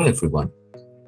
everyone,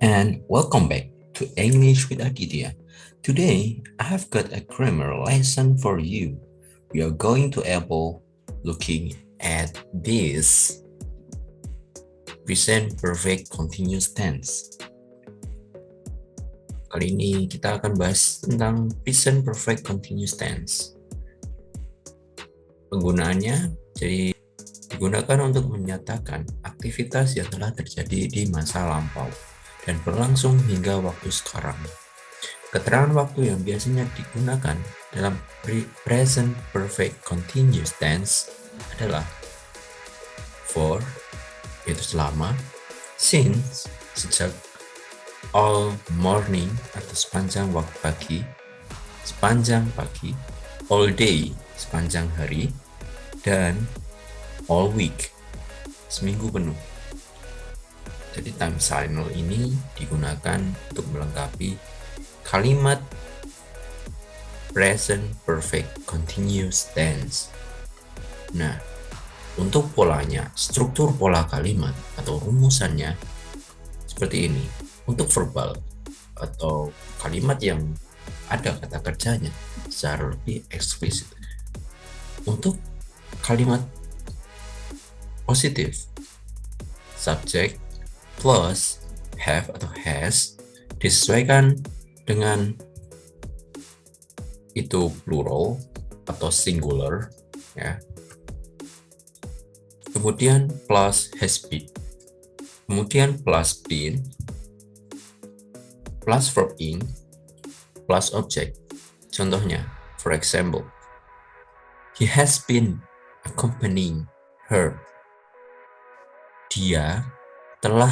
and welcome back to English with Aditya. Today, I have got a grammar lesson for you. We are going to able looking at this present perfect continuous tense. Kali ini kita akan bahas tentang present perfect continuous tense. Penggunaannya jadi digunakan untuk menyatakan aktivitas yang telah terjadi di masa lampau dan berlangsung hingga waktu sekarang. Keterangan waktu yang biasanya digunakan dalam present perfect continuous tense adalah for, yaitu selama, since, sejak, all morning atau sepanjang waktu pagi, all day, sepanjang hari, dan all week, seminggu penuh. Jadi time signal ini digunakan untuk melengkapi kalimat present perfect continuous tense. Nah, untuk polanya, struktur pola kalimat atau rumusannya seperti ini. Untuk verbal atau kalimat yang ada kata kerjanya secara lebih eksplisit. Untuk kalimat positif, subject plus have atau has disesuaikan dengan itu plural atau singular, ya. Kemudian plus has been, kemudian plus been, plus verb in, plus object. Contohnya, for example, he has been accompanying her. Dia telah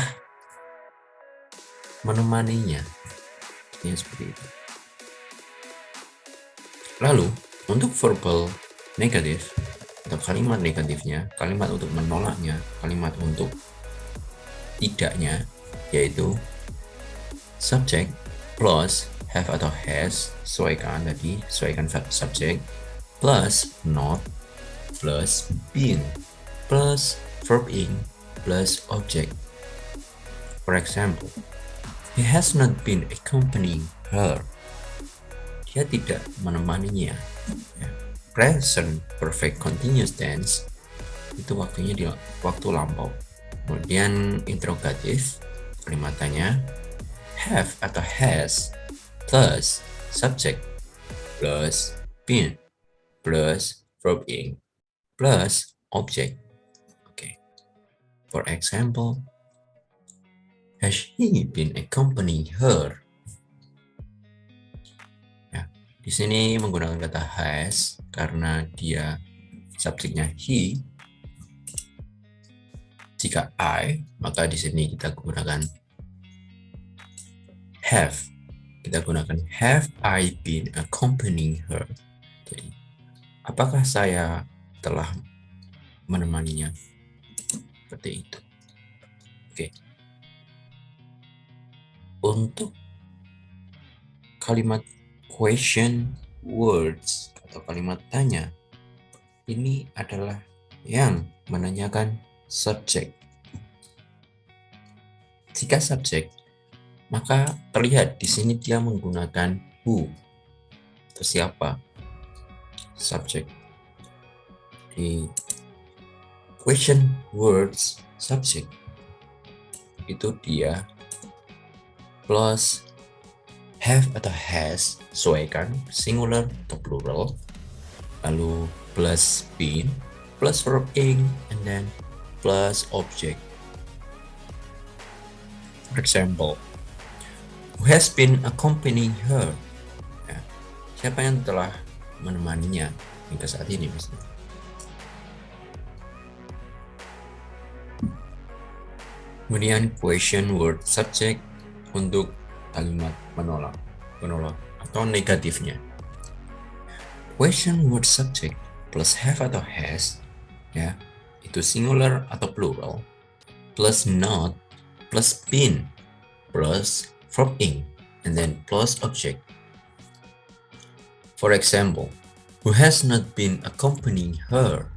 menemaninya. Ini seperti itu. Lalu, untuk verbal negatif atau kalimat negatifnya, kalimat untuk menolaknya, kalimat untuk tidaknya, yaitu subject plus have atau has, sesuaikan verb subject, plus not, plus been, plus verb in, plus object. For example, he has not been accompanying her. Dia tidak menemaninya. Present perfect continuous tense itu waktunya di waktu lampau. Kemudian interrogatif, kalimat tanya, have atau has plus subject plus been plus verb in plus object. For example, has he been accompanying her? Ya, di sini menggunakan kata has karena dia subjeknya he. Jika I, maka di sini kita gunakan have. Kita gunakan have I been accompanying her. Jadi, apakah saya telah menemaninya? Seperti itu. Oke. Untuk kalimat question words atau kalimat tanya, ini adalah yang menanyakan subjek. Jika subjek, maka terlihat di sini dia menggunakan who atau siapa. Subjek. Di question words subject itu dia plus have atau has, sesuaikan singular atau plural, lalu plus been, plus verb in, and then plus object. For example, who has been accompanying her? Ya, siapa yang telah menemaninya hingga saat ini, misalnya. Kemudian question word subject untuk kalimat menolak atau negatifnya. Question word subject plus have atau has, ya, itu singular atau plural, plus not, plus been, plus verb in, and then plus object. For example, who has not been accompanying her?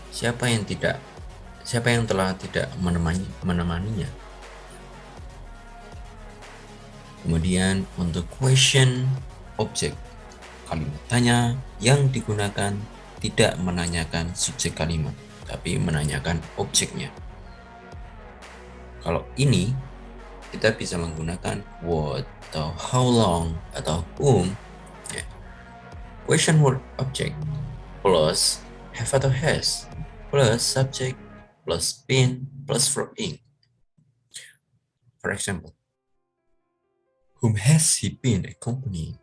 Siapa yang tidak Siapa yang telah tidak menemaninya? Kemudian untuk question object, kalimat tanya yang digunakan tidak menanyakan subjek kalimat, tapi menanyakan objeknya. Kalau ini kita bisa menggunakan what atau how long atau whom, ya. Question word object plus have atau has plus subject plus been plus verb ing. For example, whom has he been accompanying?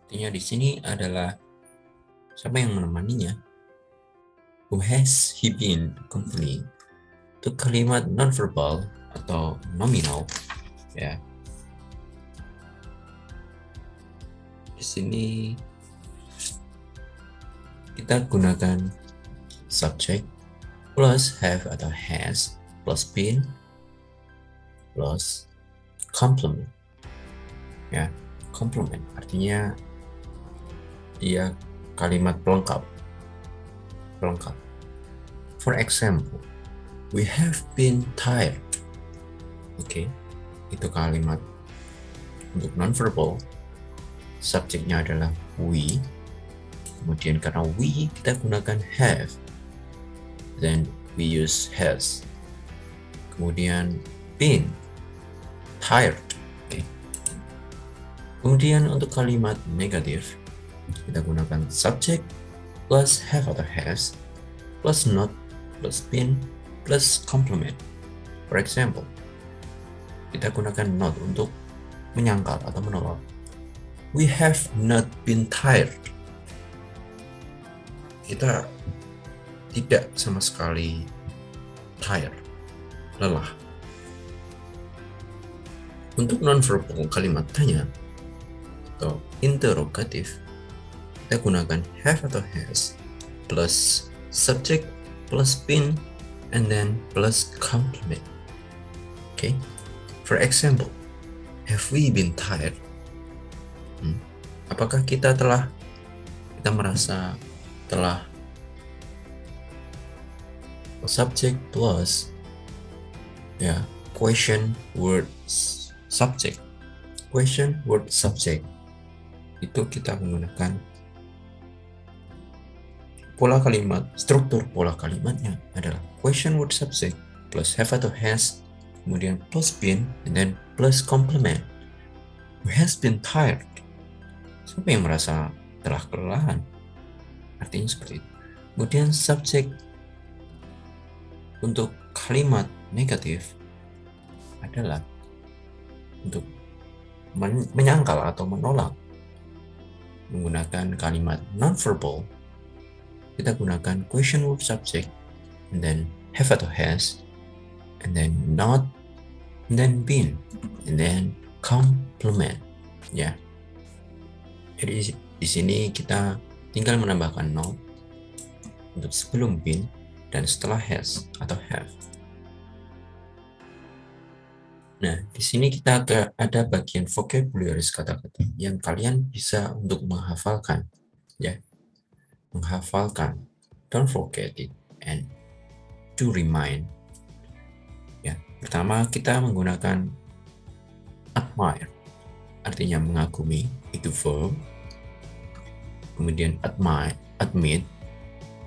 Artinya di sini adalah siapa yang menemaninya. Whom has he been accompanying? Untuk kalimat nonverbal atau nominal, ya. Di sini kita gunakan subject plus have atau has plus been plus complement, ya. Complement artinya dia kalimat pelengkap. For example, we have been tired. Oke, itu kalimat untuk nonverbal. Subjeknya adalah we. Kemudian karena we kita gunakan have, then we use has. Kemudian been tired. Okay. Kemudian untuk kalimat negatif kita gunakan subject plus have atau has plus not plus been plus complement. For example, kita gunakan not untuk menyangkal atau menolak. We have not been tired. Kita tidak sama sekali tired, lelah. Untuk nonverbal kalimat tanya atau interrogatif, kita gunakan have atau has plus subject plus been and then plus complement. Okay. For example, have we been tired? Apakah kita merasa telah, subject plus ya question word subject. Question word subject itu kita menggunakan pola kalimat, struktur pola kalimatnya adalah question word subject plus have atau has, kemudian plus been, and then plus complement. Who has been tired? Siapa yang merasa telah kelelahan? Artinya seperti itu. Kemudian subjek untuk kalimat negatif adalah untuk menyangkal atau menolak. Menggunakan kalimat nonverbal, kita gunakan question word subject, and then have atau has, and then not, and then been, and then complement, ya. Jadi di sini kita tinggal menambahkan not untuk sebelum been dan setelah has atau have. Nah, di sini kita ada bagian vocabularies kata-kata yang kalian bisa untuk menghafalkan, ya. Menghafalkan, don't forget it, and to remind. Ya, pertama kita menggunakan admire, artinya mengagumi, itu verb. Kemudian admit,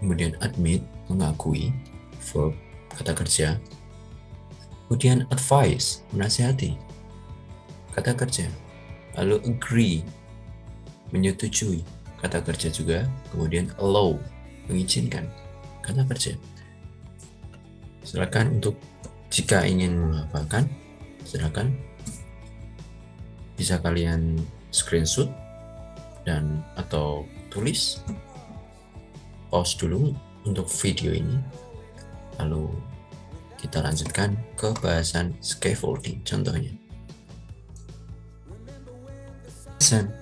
kemudian admit, mengakui, verb, kata kerja. Kemudian advise, menasihati, kata kerja. Lalu agree, menyetujui, kata kerja juga. Kemudian allow, mengizinkan, kata kerja. Silakan untuk jika ingin menghafalkan, silakan bisa kalian screenshot dan atau tulis, pause dulu untuk video ini, lalu kita lanjutkan ke bahasan scaffolding. Contohnya, present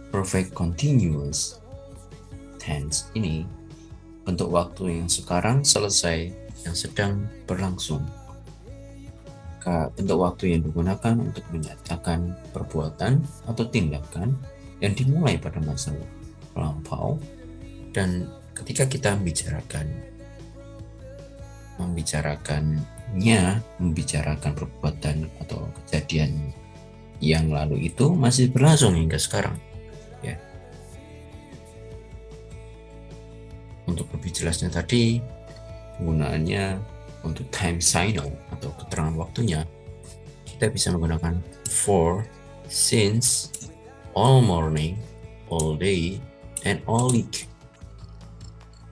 perfect continuous tense ini bentuk waktu yang sekarang selesai yang sedang berlangsung. Bentuk waktu yang digunakan untuk menyatakan perbuatan atau tindakan yang dimulai pada masa lampau, dan ketika kita membicarakan membicarakan perbuatan atau kejadian yang lalu itu masih berlangsung hingga sekarang, ya. Untuk lebih jelasnya tadi, penggunaannya untuk time signal atau keterangan waktunya, kita bisa menggunakan for, since, all morning, all day, and all week.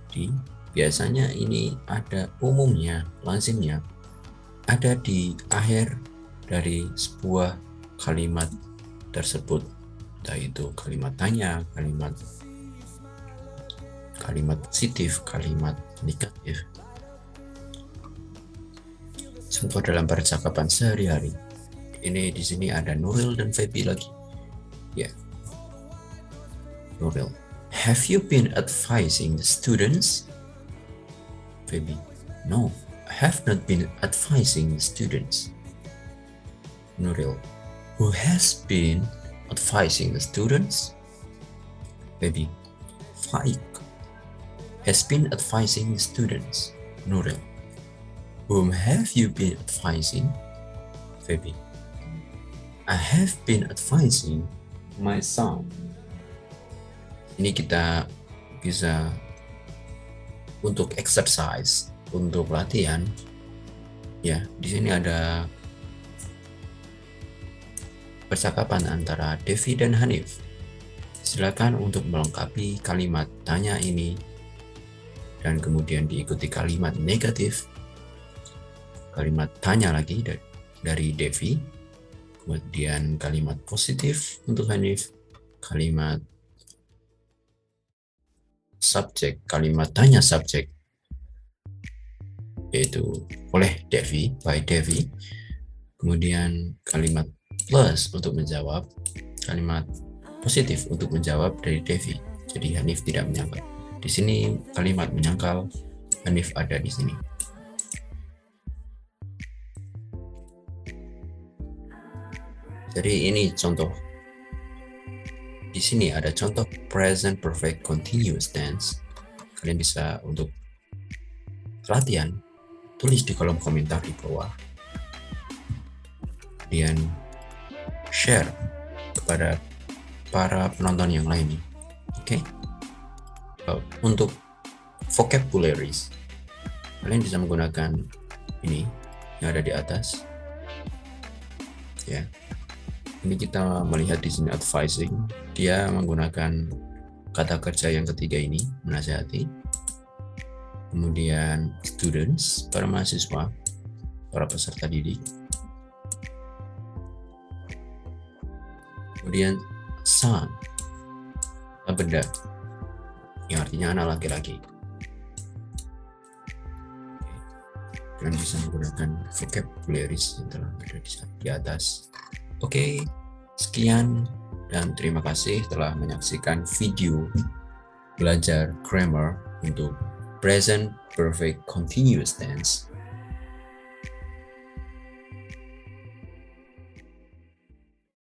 Jadi biasanya ini ada umumnya, lazimnya ada di akhir dari sebuah kalimat tersebut, entah itu kalimat tanya, kalimat positif, kalimat negatif. Contoh dalam percakapan sehari-hari. Ini di sini ada Nuril dan Feby lagi. Ya. Nuril, have you been advising the students? Feby, no, I have not been advising the students. Nuril, who has been advising the students? Feby, Faik has been advising the students. Nuril, whom have you been advising? Feby, I have been advising my son. Ini kita bisa untuk exercise, untuk latihan. Ya, di sini ada percakapan antara Devi dan Hanif. Silakan untuk melengkapi kalimat tanya ini dan kemudian diikuti kalimat negatif, kalimat tanya lagi dari Devi, kemudian kalimat positif untuk Hanif, kalimat subjek, kalimat tanya subjek yaitu oleh Devi, by Devi, kemudian kalimat plus untuk menjawab, kalimat positif untuk menjawab dari Devi. Jadi Hanif tidak menyangkal. Di sini kalimat menyangkal, Hanif ada di sini. Jadi ini contoh. Di sini ada contoh present perfect continuous tense. Kalian bisa untuk latihan tulis di kolom komentar di bawah. Kemudian share kepada para penonton yang lainnya. Oke. Untuk vocabularies, kalian bisa menggunakan ini yang ada di atas. Ya. Ini kita melihat di sini advising, dia menggunakan kata kerja yang ketiga ini, menasihati. Kemudian students, para mahasiswa, para peserta didik. Kemudian son, benda, yang artinya anak laki-laki. Kalian bisa menggunakan vocabularies yang telah ada di atas. Oke, sekian dan terima kasih telah menyaksikan video belajar grammar untuk present perfect continuous tense